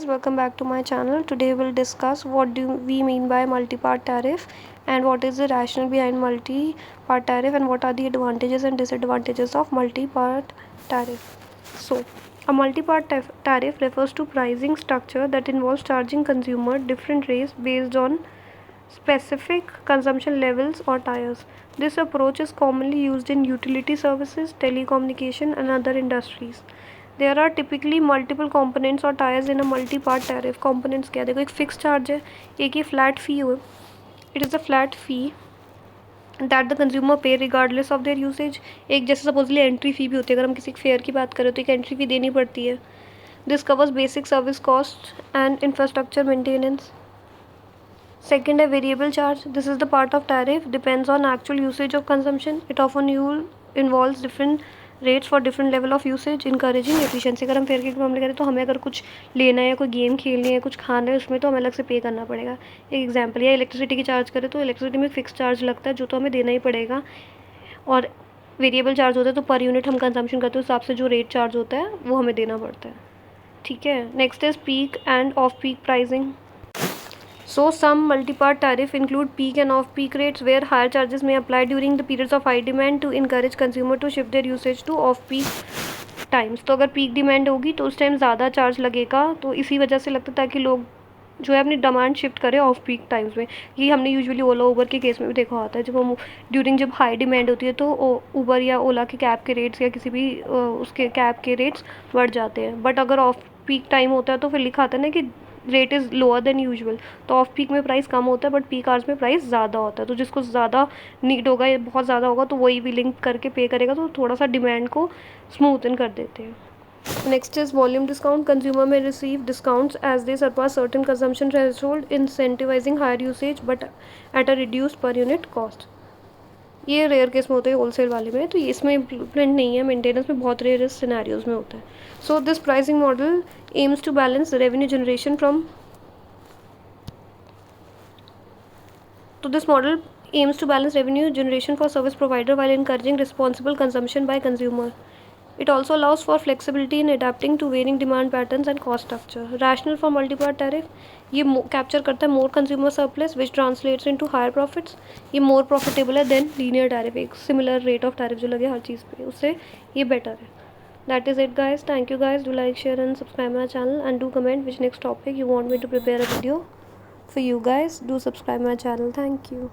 Welcome back to my channel. Today we'll discuss what do we mean by multi-part tariff and what is the rationale behind multi-part tariff and what are the advantages and disadvantages of multi-part tariff. So, a multi-part tariff refers to pricing structure that involves charging consumer different rates based on specific consumption levels or tiers. This approach is commonly used in utility services, telecommunication and other industries. There are typically multiple components or tiers in a multi-part tariff. Components क्या देखो, एक fix charge है, एक ये flat फी हो. It is a flat fee that the consumer pay regardless of their usage. एक जैसे supposedly entry fee भी होती है, अगर हम किसी फेयर की बात करें तो एक एंट्री फी देनी पड़ती है. This covers basic service costs and infrastructure maintenance. Second, a variable charge. This is the part of tariff depends on actual usage of consumption. It often involves different rates for different level of usage encouraging efficiency. अगर हम fair के मामले करें तो हमें अगर कुछ लेना है या कोई गेम खेलनी है, कुछ खाना है, उसमें तो हमें अलग से पे करना पड़ेगा. एक एग्जांपल, या इलेक्ट्रिसिटी की चार्ज करें तो इलेक्ट्रिसिटी में फिक्स चार्ज लगता है जो तो हमें देना ही पड़ेगा. और वेरिएबल चार्ज होता है तो पर यूनिट हम कंजम्पशन करते हैं उस हिसाब से जो रेट चार्ज होता है वो हमें देना पड़ता है. ठीक है. Next is peak end off peak pricing. So some multi-part tariff include peak and off-peak rates where higher charges may apply during the periods of high demand to encourage consumer to shift their usage to off-peak times. तो अगर peak demand होगी तो उस time ज़्यादा charge लगेगा, तो इसी वजह से लगता है ताकि लोग जो है अपनी डिमांड शिफ्ट करें ऑफ पीक टाइम्स में. ये हमने यूजुअली ओला उबर के केस में भी देखा होता है. जब हम जब हाई डिमांड होती है तो उबर या ओला के कैब के रेट्स या किसी भी उसके कैब के रेट्स बढ़ जाते हैं. बट अगर ऑफ पीक टाइम होता है तो फिर लिखा आता है ना कि rate is lower than usual. तो ऑफ पीक में प्राइस कम होता है बट पीक आवर्स में प्राइस ज़्यादा होता है. तो जिसको ज़्यादा नीड होगा या बहुत ज़्यादा होगा तो वही भी लिंक करके पे करेगा, तो थोड़ा सा डिमांड को स्मूथन कर देते हैं. Next is volume discount. Consumer may receive discounts as they surpass certain consumption threshold, incentivizing higher usage but at a reduced per unit cost. ये रेयर केस में होता है होलसेल वाले में, तो ये इसमें इम्प्लीमेंट नहीं है. मेंटेनेंस में बहुत रेयर सिनेरियोज में होता है. So this pricing model aims to balance revenue generation from this model aims to balance revenue generation for service provider while encouraging responsible consumption by consumer. It also allows for flexibility in adapting to varying demand patterns and cost structure. Rationale for multi-part tariff, ये capture करता है more consumer surplus which translates into higher profits. ये more profitable है than linear tariff. एक similar rate of tariff जो लगे हर चीज़ पे, उससे ये better है. That is it guys. Thank you guys. Do like, share and subscribe my channel and do comment which next topic you want me to prepare a video for you guys. Do subscribe my channel. Thank you.